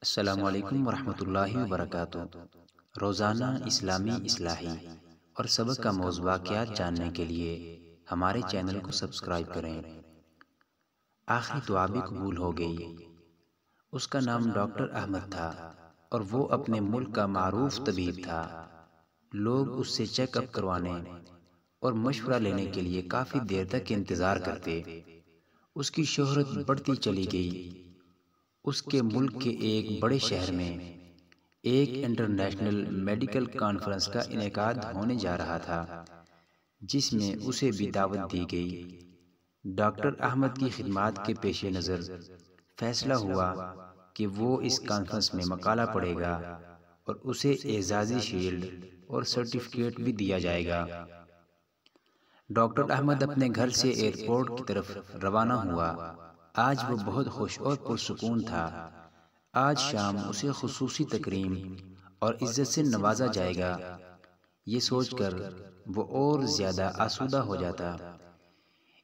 السلام علیکم ورحمۃ اللہ وبرکاتہ۔ روزانہ اسلامی اصلاحی اور سبق کا موضوع واقعات جاننے کے لیے ہمارے چینل کو سبسکرائب کریں۔ آخری دعا بھی قبول ہو گئی۔ اس کا نام ڈاکٹر احمد تھا اور وہ اپنے ملک کا معروف طبیب تھا۔ لوگ اس سے چیک اپ کروانے اور مشورہ لینے کے لیے کافی دیر تک انتظار کرتے۔ اس کی شہرت بڑھتی چلی گئی۔ اس کے ملک کے ایک بڑے شہر میں ایک انٹرنیشنل میڈیکل کانفرنس کا انعقاد ہونے جا رہا تھا، جس میں اسے بھی دعوت دی گئی۔ ڈاکٹر احمد کی خدمات کے پیش نظر فیصلہ ہوا کہ وہ اس کانفرنس میں مقالہ پڑھے گا اور اسے اعزازی شیلڈ اور سرٹیفکیٹ بھی دیا جائے گا۔ ڈاکٹر احمد اپنے گھر سے ایئرپورٹ کی طرف روانہ ہوا۔ آج وہ بہت خوش اور پرسکون تھا۔ آج شام اسے خصوصی تکریم اور عزت سے نوازا جائے گا۔ یہ سوچ کر وہ اور زیادہ آسودہ ہو جاتا۔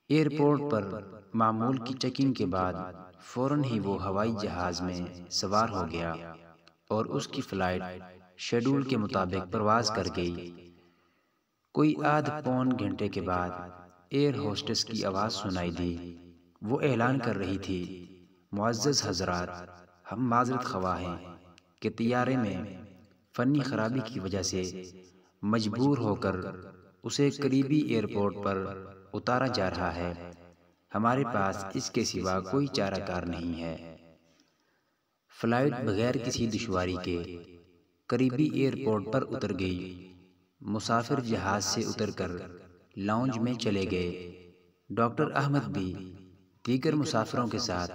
ایئرپورٹ پر معمول کی چیکنگ کے بعد فوراً ہی وہ ہوائی جہاز میں سوار ہو گیا اور اس کی فلائٹ شیڈول کے مطابق پرواز کر گئی۔ کوئی آدھ پون گھنٹے کے بعد ایئر ہوسٹس کی آواز سنائی دی۔ وہ اعلان کر رہی تھی، معزز حضرات، ہم معذرت خواہ ہیں کہ طیارے میں فنی خرابی کی وجہ سے مجبور ہو کر اسے قریبی ایئرپورٹ پر اتارا جا رہا ہے۔ ہمارے پاس اس کے سوا کوئی چارہ کار نہیں ہے۔ فلائٹ بغیر کسی دشواری کے قریبی ایئرپورٹ پر اتر گئی۔ مسافر جہاز سے اتر کر لاؤنج میں چلے گئے۔ ڈاکٹر احمد بھی دیگر مسافروں کے ساتھ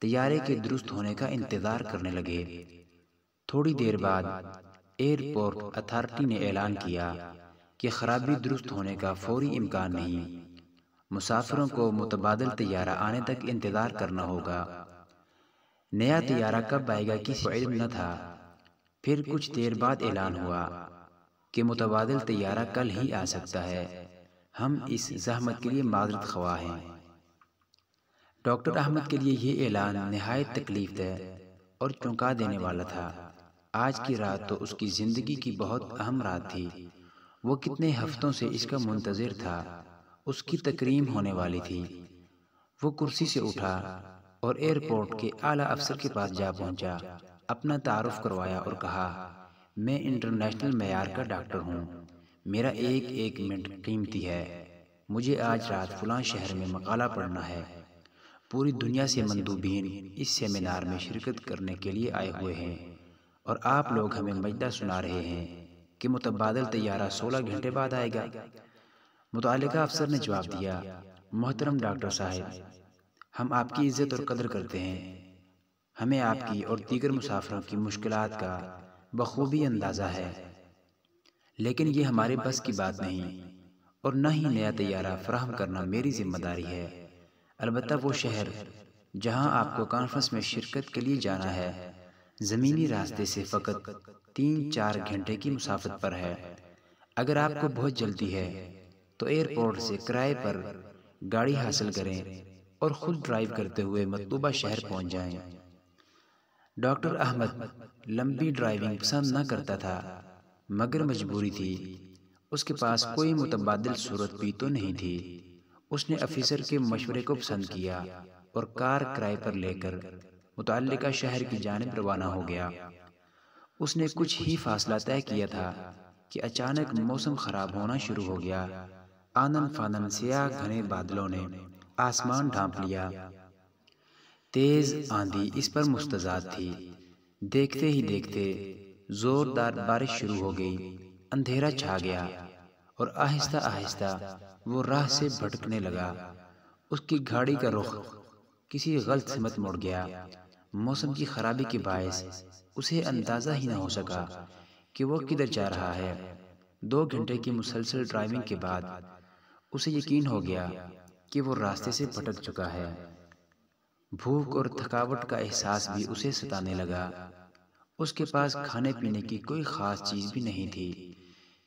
طیارے کے درست ہونے کا انتظار کرنے لگے۔ تھوڑی دیر بعد ایئرپورٹ اتھارٹی نے اعلان کیا کہ خرابی درست ہونے کا فوری امکان نہیں۔ مسافروں کو متبادل طیارہ آنے تک انتظار کرنا ہوگا۔ نیا طیارہ کب آئے گا کسی کو علم نہ تھا۔ پھر کچھ دیر بعد اعلان ہوا کہ متبادل طیارہ کل ہی آ سکتا ہے۔ ہم اس زحمت کے لیے معذرت خواہ ہیں۔ ڈاکٹر احمد کے لیے یہ اعلان نہایت تکلیف دہ اور چونکا دینے والا تھا۔ آج کی رات تو اس کی زندگی کی بہت اہم رات تھی۔ وہ کتنے ہفتوں سے اس کا منتظر تھا۔ اس کی تکریم ہونے والی تھی۔ وہ کرسی سے اٹھا اور ایئرپورٹ کے اعلیٰ افسر کے پاس جا پہنچا، اپنا تعارف کروایا اور کہا، میں انٹرنیشنل معیار کا ڈاکٹر ہوں۔ میرا ایک ایک منٹ قیمتی ہے۔ مجھے آج رات فلاں شہر میں مقالہ پڑھنا ہے۔ پوری دنیا سے مندوبین اس سیمینار میں شرکت کرنے کے لیے آئے ہوئے ہیں اور آپ لوگ ہمیں مجدہ سنا رہے ہیں کہ متبادل طیارہ 16 گھنٹے بعد آئے گا۔ متعلقہ افسر نے جواب دیا، محترم ڈاکٹر صاحب، ہم آپ کی عزت اور قدر کرتے ہیں۔ ہمیں آپ کی اور دیگر مسافروں کی مشکلات کا بخوبی اندازہ ہے، لیکن یہ ہمارے بس کی بات نہیں اور نہ ہی نیا طیارہ فراہم کرنا میری ذمہ داری ہے۔ البتہ وہ شہر جہاں آپ کو کانفرنس میں شرکت کے لیے جانا ہے زمینی راستے سے فقط 3-4 گھنٹے کی مسافت پر ہے۔ اگر آپ کو بہت جلدی ہے تو ایئرپورٹ سے کرائے پر گاڑی حاصل کریں اور خود ڈرائیو کرتے ہوئے مطلوبہ شہر پہنچ جائیں۔ ڈاکٹر احمد لمبی ڈرائیونگ پسند نہ کرتا تھا، مگر مجبوری تھی۔ اس کے پاس کوئی متبادل صورت بھی تو نہیں تھی۔ اس نے افیسر کے مشورے کو پسند کیا اور کار کرائے پر لے کر متعلقہ شہر کی جانب روانہ ہو گیا۔ اس نے کچھ ہی فاصلہ طے کیا تھا کہ اچانک موسم خراب ہونا شروع ہو گیا۔ آنن فانن سیاہ گھنے بادلوں نے آسمان ڈھانپ لیا۔ تیز آندھی اس پر مستعد تھی۔ دیکھتے ہی دیکھتے زوردار بارش شروع ہو گئی۔ اندھیرا چھا گیا اور آہستہ آہستہ وہ راہ سے بھٹکنے لگا۔ اس کی گاڑی کا رخ کسی غلط سمت مڑ گیا۔ موسم کی خرابی کے باعث اسے اندازہ ہی نہ ہو سکا کہ وہ کدھر جا رہا ہے۔ 2 گھنٹے کی مسلسل ڈرائیونگ کے بعد اسے یقین ہو گیا کہ وہ راستے سے بھٹک چکا ہے۔ بھوک اور تھکاوٹ کا احساس بھی اسے ستانے لگا۔ اس کے پاس کھانے پینے کی کوئی خاص چیز بھی نہیں تھی۔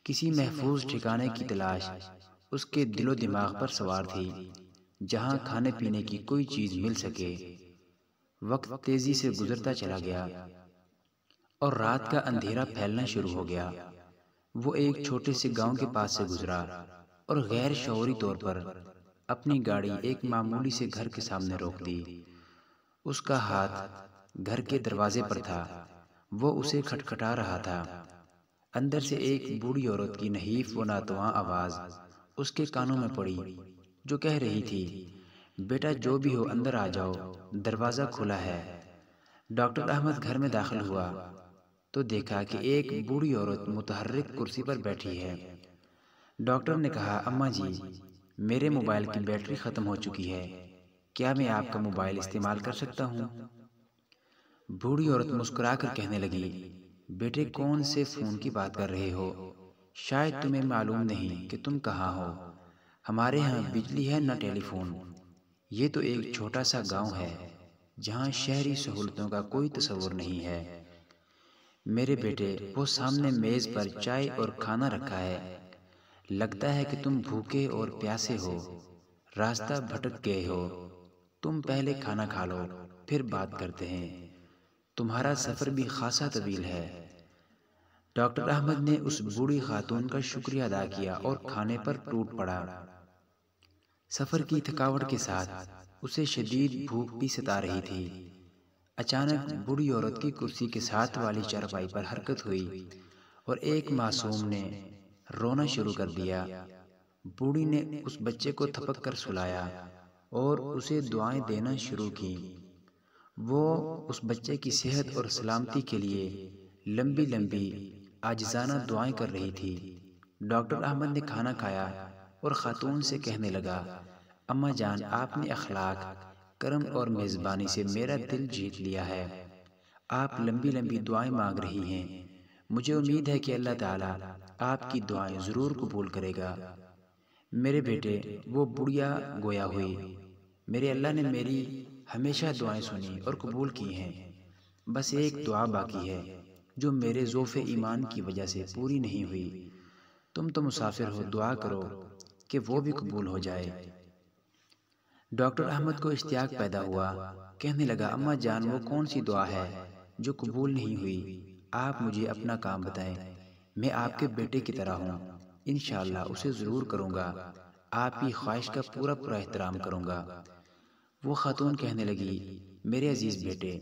کسی محفوظ ٹھکانے کی تلاش اس کے دل و دماغ پر سوار تھی، جہاں کھانے پینے کی کوئی چیز مل سکے۔ وقت تیزی سے گزرتا چلا گیا اور رات کا اندھیرا پھیلنا شروع ہو گیا۔ وہ ایک چھوٹے سے گاؤں کے پاس سے گزرا اور غیر شعوری طور پر اپنی گاڑی ایک معمولی سے گھر کے سامنے روک دی۔ اس کا ہاتھ گھر کے دروازے پر تھا، وہ اسے کھٹکھٹا رہا تھا۔ اندر سے ایک بوڑھی عورت کی نحیف و ناتواں آواز اس کے کانوں میں پڑی، جو کہہ رہی تھی، بیٹا جو بھی ہو اندر آ جاؤ، دروازہ کھلا ہے۔ ڈاکٹر احمد گھر میں داخل ہوا تو دیکھا کہ ایک بوڑھی عورت متحرک کرسی پر بیٹھی ہے۔ ڈاکٹر نے کہا، اماں جی، میرے موبائل کی بیٹری ختم ہو چکی ہے، کیا میں آپ کا موبائل استعمال کر سکتا ہوں؟ بوڑھی عورت مسکرا کر کہنے لگی، بیٹے کون سے فون کی بات کر رہے ہو؟ شاید تمہیں معلوم نہیں کہ تم کہاں ہو۔ ہمارے ہاں بجلی ہے نہ ٹیلی فون۔ یہ تو ایک چھوٹا سا گاؤں ہے جہاں شہری سہولتوں کا کوئی تصور نہیں ہے۔ میرے بیٹے، وہ سامنے میز پر چائے اور کھانا رکھا ہے، لگتا ہے کہ تم بھوکے اور پیاسے ہو، راستہ بھٹک گئے ہو۔ تم پہلے کھانا کھا لو، پھر بات کرتے ہیں، تمہارا سفر بھی خاصا طویل ہے۔ ڈاکٹر احمد نے اس بوڑھی خاتون کا شکریہ ادا کیا اور کھانے پر ٹوٹ پڑا۔ سفر کی تھکاوٹ کے ساتھ اسے شدید بھوک بھی ستا رہی تھی۔ اچانک بوڑھی عورت کی کرسی کے ساتھ والی چارپائی پر حرکت ہوئی اور ایک معصوم نے رونا شروع کر دیا۔ بوڑھی نے اس بچے کو تھپک کر سلایا اور اسے دعائیں دینا شروع کی۔ وہ اس بچے کی صحت اور سلامتی کے لیے لمبی لمبی عاجزانہ دعائیں کر رہی تھی۔ ڈاکٹر احمد نے کھانا کھایا اور خاتون سے کہنے لگا، اماں جان، آپ نے اخلاق، کرم اور میزبانی سے میرا دل جیت لیا ہے۔ آپ لمبی لمبی دعائیں مانگ رہی ہیں، مجھے امید ہے کہ اللہ تعالیٰ آپ کی دعائیں ضرور قبول کرے گا۔ میرے بیٹے، وہ بڑھیا گویا ہوئی، میرے اللہ نے میری ہمیشہ دعائیں سنی اور قبول کی ہیں۔ بس ایک دعا باقی ہے جو میرے ضعف ایمان کی وجہ سے پوری نہیں ہوئی۔ تم تو مسافر ہو، دعا کرو کہ وہ بھی قبول ہو جائے۔ ڈاکٹر احمد کو اشتیاق پیدا ہوا، کہنے لگا، اماں جان، وہ کون سی دعا ہے جو قبول نہیں ہوئی؟ آپ مجھے اپنا کام بتائیں، میں آپ کے بیٹے کی طرح ہوں، انشاءاللہ اسے ضرور کروں گا، آپ کی خواہش کا پورا پورا احترام کروں گا۔ وہ خاتون کہنے لگی، میرے عزیز بیٹے،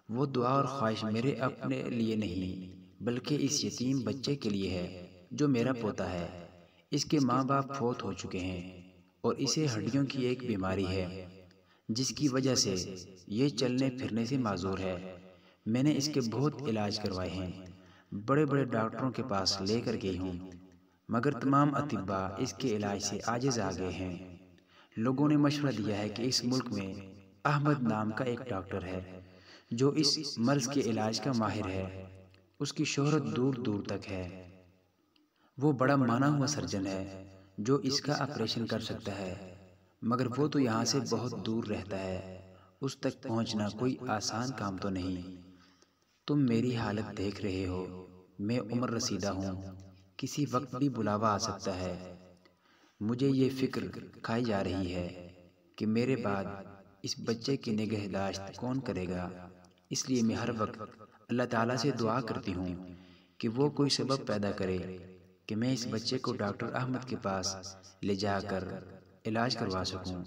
وہ دعا اور خواہش میرے اپنے لیے نہیں بلکہ اس یتیم بچے کے لیے ہے جو میرا پوتا ہے۔ اس کے ماں باپ فوت ہو چکے ہیں اور اسے ہڈیوں کی ایک بیماری ہے جس کی وجہ سے یہ چلنے پھرنے سے معذور ہے۔ میں نے اس کے بہت علاج کروائے ہیں، بڑے بڑے ڈاکٹروں کے پاس لے کر گئی ہوں، مگر تمام اطباء اس کے علاج سے عاجز آ گئے ہیں۔ لوگوں نے مشورہ دیا ہے کہ اس ملک میں احمد نام کا ایک ڈاکٹر ہے جو اس مرض کے علاج کا ماہر ہے، اس کی شہرت دور دور تک ہے۔ وہ بڑا مانا ہوا سرجن ہے جو اس کا آپریشن کر سکتا ہے، مگر وہ تو یہاں سے بہت دور رہتا ہے، اس تک پہنچنا کوئی آسان کام تو نہیں۔ تم میری حالت دیکھ رہے ہو، میں عمر رسیدہ ہوں، کسی وقت بھی بلاوا آ سکتا ہے۔ مجھے یہ فکر کھائی جا رہی ہے کہ میرے بعد اس بچے کی نگہداشت کون کرے گا، اس لیے میں ہر وقت اللہ تعالیٰ سے دعا کرتی ہوں کہ وہ کوئی سبب پیدا کرے کہ میں اس بچے کو ڈاکٹر احمد کے پاس لے جا کر علاج کروا سکوں۔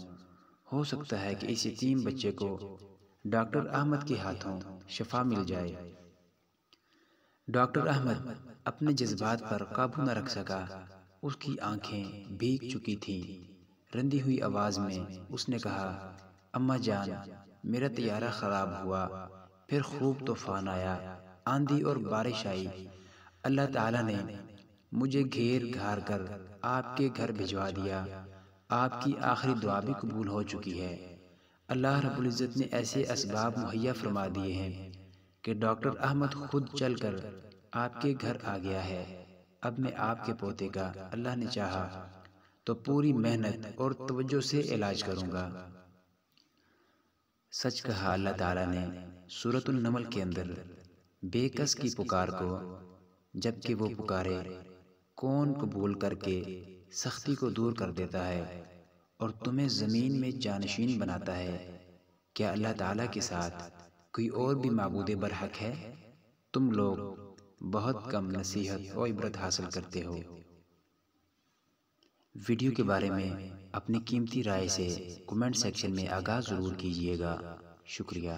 ہو سکتا ہے کہ اس یتیم بچے کو ڈاکٹر احمد کے ہاتھوں شفا مل جائے۔ ڈاکٹر احمد اپنے جذبات پر قابو نہ رکھ سکا، اس کی آنکھیں بھیگ چکی تھیں۔ رندی ہوئی آواز میں اس نے کہا، اماں جان، میرا طیارہ خراب ہوا، پھر خوب طوفان آیا، آندھی اور بارش آئی، اللہ تعالیٰ نے مجھے گھیر گھار کر آپ کے گھر بھجوا دیا، آپ کی آخری دعا بھی قبول ہو چکی ہے۔ اللہ رب العزت نے ایسے اسباب مہیا فرما دیے ہیں کہ ڈاکٹر احمد خود چل کر آپ کے گھر آ گیا ہے۔ اب میں آپ کے پوتے کا اللہ نے چاہا تو پوری محنت اور توجہ سے علاج کروں گا۔ سچ کہا اللہ تعالیٰ نے سورۃ النمل کے اندر، بے کس کی پکار کو جبکہ وہ پکارے کون قبول کر کے سختی کو دور کر دیتا ہے اور تمہیں زمین میں جانشین بناتا ہے۔ کیا اللہ تعالیٰ کے ساتھ کوئی اور بھی معبود برحق ہے؟ تم لوگ بہت کم نصیحت و عبرت حاصل کرتے ہو۔ ویڈیو کے بارے میں اپنی قیمتی رائے سے کمنٹ سیکشن میں آگاہ ضرور کیجیے گا۔ شکریہ۔